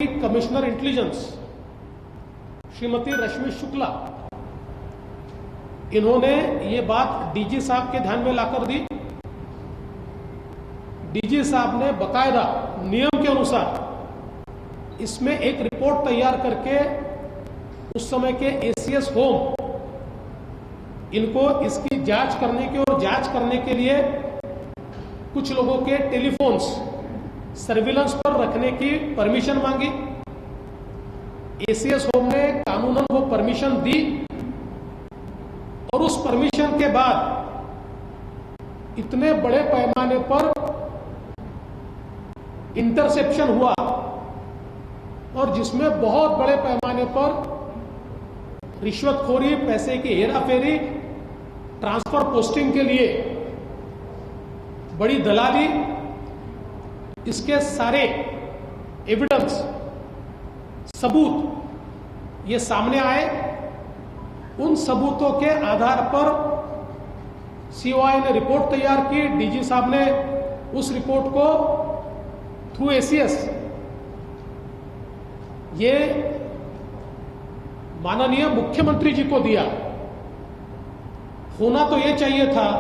Commissioner intelligence Shrimati रश्मि शुक्ला, इन्होंने ये बात डीजी साहब के ध्यान में लाकर दी। डीजी साहब ने बकायदा नियम के अनुसार इसमें एक रिपोर्ट तैयार करके उस समय के एसीएस होम इनको इसकी जांच करने की और जांच करने के लिए कुछ लोगों के टेलीफोन्स सर्विलेंस पर रखने की परमिशन मांगी। एसीएस होम ने कानूनन वो परमिशन दी और उस परमिशन के बाद इतने बड़े पैमाने पर इंटरसेप्शन हुआ और जिसमें बहुत बड़े पैमाने पर रिश्वतखोरी, पैसे की हेराफेरी, ट्रांसफर पोस्टिंग के लिए बड़ी दलाली, इसके सारे एविडेंस, सबूत ये सामने आए। उन सबूतों के आधार पर सीओआई ने रिपोर्ट तैयार की। डीजी साहब ने उस रिपोर्ट को थ्रू एसीएस ये माननीय मुख्यमंत्री जी को दिया। होना तो ये चाहिए था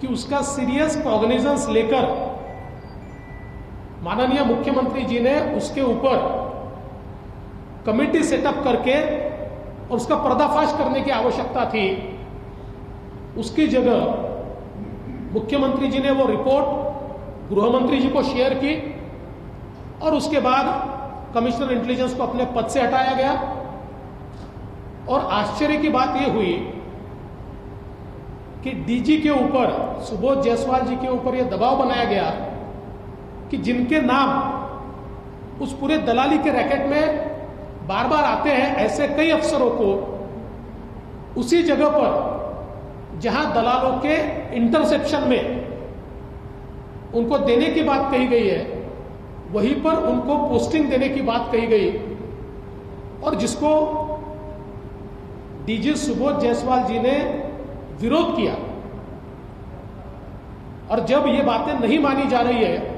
कि उसका सीरियस कॉग्निजेंस लेकर माननीय मुख्यमंत्री जी ने उसके ऊपर कमेटी सेटअप करके और उसका पर्दाफाश करने की आवश्यकता थी। उसकी जगह मुख्यमंत्री जी ने वो रिपोर्ट गृह मंत्री जी को शेयर की और उसके बाद कमिश्नर इंटेलिजेंस को अपने पद से हटाया गया। और आश्चर्य की बात यह हुई कि डीजी के ऊपर, सुबोध जायसवाल जी के ऊपर यह दबाव बनाया गया कि जिनके नाम उस पूरे दलाली के रैकेट में बार बार आते हैं, ऐसे कई अफसरों को उसी जगह पर जहां दलालों के इंटरसेप्शन में उनको देने की बात कही गई है, वहीं पर उनको पोस्टिंग देने की बात कही गई और जिसको डीजी सुबोध जायसवाल जी ने विरोध किया। और जब ये बातें नहीं मानी जा रही है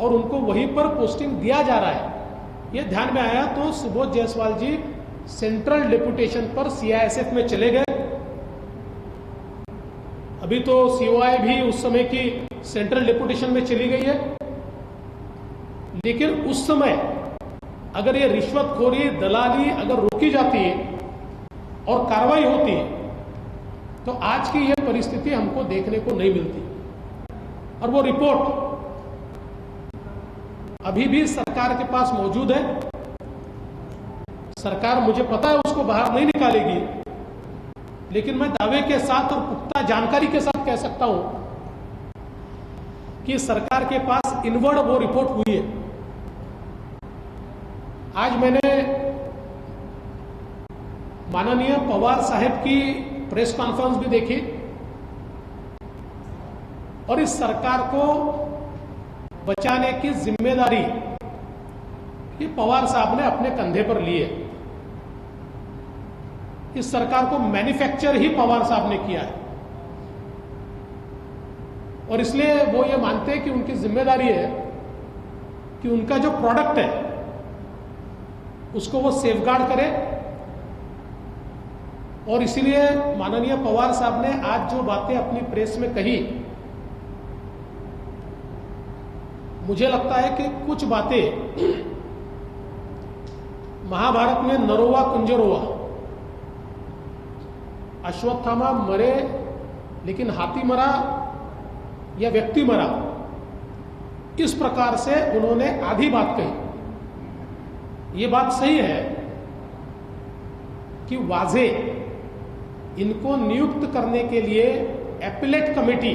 और उनको वहीं पर पोस्टिंग दिया जा रहा है, ये ध्यान में आया तो सुबोध जायसवाल जी सेंट्रल डेपुटेशन पर सीआईएसएफ में चले गए। अभी तो सीओआई भी उस समय की सेंट्रल डेपुटेशन में चली गई है, लेकिन उस समय अगर ये रिश्वतखोरी, दलाली अगर रोकी जाती और कार्रवाई होती तो आज की यह परिस्थिति हमको देखने को नहीं मिलती। और वो रिपोर्ट अभी भी सरकार के पास मौजूद है। सरकार, मुझे पता है, उसको बाहर नहीं निकालेगी, लेकिन मैं दावे के साथ और पुख्ता जानकारी के साथ कह सकता हूं कि सरकार के पास इनवर्ड वो रिपोर्ट हुई है। आज मैंने माननीय पवार साहब की प्रेस कॉन्फ्रेंस भी देखी और इस सरकार को बचाने की जिम्मेदारी ये पवार साहब ने अपने कंधे पर ली है। इस सरकार को मैन्युफैक्चर ही पवार साहब ने किया है और इसलिए वो ये मानते हैं कि उनकी जिम्मेदारी है कि उनका जो प्रोडक्ट है उसको वो सेफगार्ड करे। और इसीलिए माननीय पवार साहब ने आज जो बातें अपनी प्रेस में कही, मुझे लगता है कि कुछ बातें महाभारत में नरोवा कुंजरोवा, अश्वत्थामा मरे लेकिन हाथी मरा या व्यक्ति मरा, इस प्रकार से उन्होंने आधी बात कही। ये बात सही है कि वाजे इनको नियुक्त करने के लिए एपिलेट कमेटी,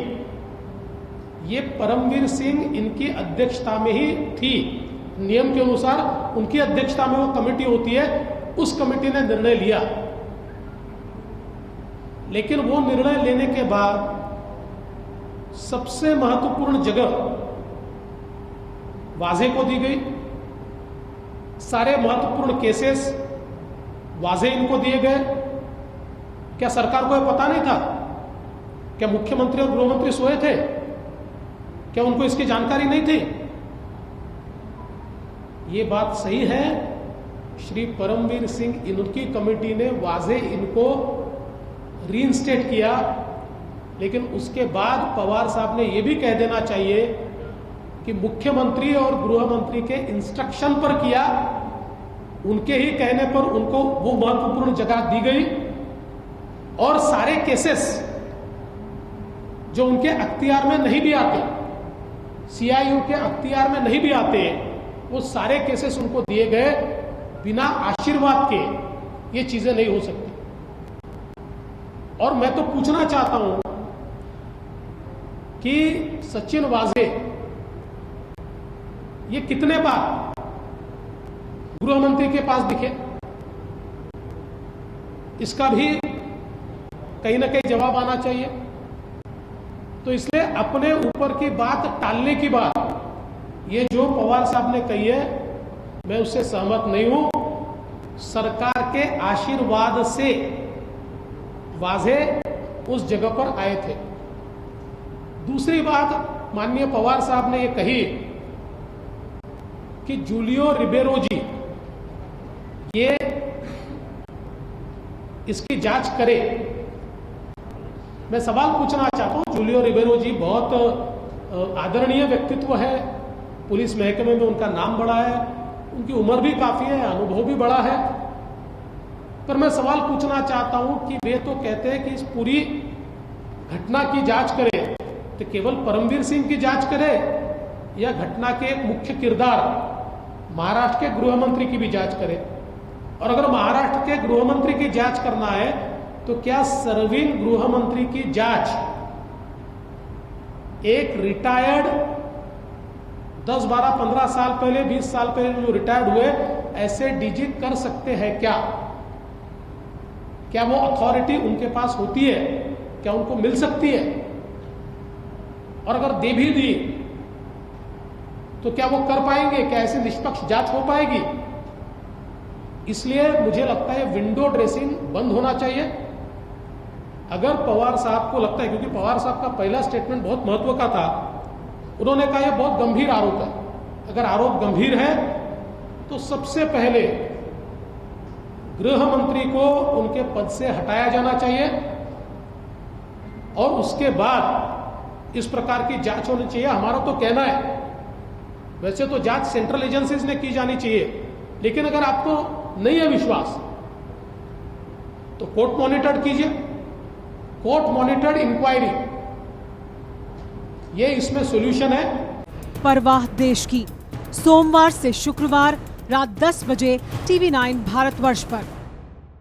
ये परमवीर सिंह इनकी अध्यक्षता में ही थी। नियम के अनुसार उनकी अध्यक्षता में वो कमेटी होती है, उस कमेटी ने निर्णय लिया। लेकिन वो निर्णय लेने के बाद सबसे महत्वपूर्ण जगह वाजे को दी गई। सारे महत्वपूर्ण केसेस वाजे इनको दिए गए। क्या सरकार को यह पता नहीं था? क्या मुख्यमंत्री और गृहमंत्री सोए थे? क्या उनको इसकी जानकारी नहीं थी? ये बात सही है, श्री परमवीर सिंह, इनकी कमेटी ने वाजे इनको रीइंस्टेट किया, लेकिन उसके बाद पवार साहब ने यह भी कह देना चाहिए कि मुख्यमंत्री और गृह मंत्री के इंस्ट्रक्शन पर किया, उनके ही कहने पर उनको वो महत्वपूर्ण जगह दी गई और सारे केसेस जो उनके अख्तियार में नहीं भी आते, सीआईयू के अख्तियार में नहीं भी आते, वो सारे केसेस उनको दिए गए। बिना आशीर्वाद के ये चीजें नहीं हो सकती। और मैं तो पूछना चाहता हूं कि सचिन वाजे ये कितने बार गृह मंत्री के पास दिखे, इसका भी कहीं ना कहीं जवाब आना चाहिए। तो इसलिए अपने ऊपर की बात टालने की बात ये जो पवार साहब ने कही है, मैं उससे सहमत नहीं हूं। सरकार के आशीर्वाद से वाजे उस जगह पर आए थे। दूसरी बात, माननीय पवार साहब ने ये कही कि जूलियो रिबेरो जी ये इसकी जांच करे। मैं सवाल पूछना चाहता हूं, जूलियो रिबेरो जी बहुत आदरणीय व्यक्तित्व है, पुलिस महकमे में उनका नाम बड़ा है, उनकी उम्र भी काफी है, अनुभव भी बड़ा है, पर मैं सवाल पूछना चाहता हूं कि वे तो कहते हैं कि इस पूरी घटना की जांच करे, तो केवल परमवीर सिंह की जांच करे या घटना के एक मुख्य किरदार महाराष्ट्र के गृह मंत्री की भी जांच करे? और अगर महाराष्ट्र के गृह मंत्री की जांच करना है तो क्या सर्विंग गृह मंत्री की जांच एक रिटायर्ड 10, 12, 15 साल पहले, 20 साल पहले जो रिटायर्ड हुए ऐसे डीजी कर सकते हैं क्या? क्या वो अथॉरिटी उनके पास होती है? क्या उनको मिल सकती है? और अगर दे भी दी तो क्या वो कर पाएंगे? क्या ऐसी निष्पक्ष जांच हो पाएगी? इसलिए मुझे लगता है विंडो ड्रेसिंग बंद होना चाहिए। अगर पवार साहब को लगता है, क्योंकि पवार साहब का पहला स्टेटमेंट बहुत महत्व का था, उन्होंने कहा यह बहुत गंभीर आरोप है, अगर आरोप गंभीर है तो सबसे पहले गृह मंत्री को उनके पद से हटाया जाना चाहिए और उसके बाद इस प्रकार की जांच होनी चाहिए। हमारा तो कहना है, वैसे तो जांच सेंट्रल एजेंसीज ने की जानी चाहिए, लेकिन अगर आपको नहीं है विश्वास तो कोर्ट मॉनिटर्ड कीजिए, कोर्ट मॉनिटर्ड इंक्वायरी, ये इसमें सॉल्यूशन है। परवाह देश की, सोमवार से शुक्रवार रात 10 बजे TV9 भारतवर्ष पर।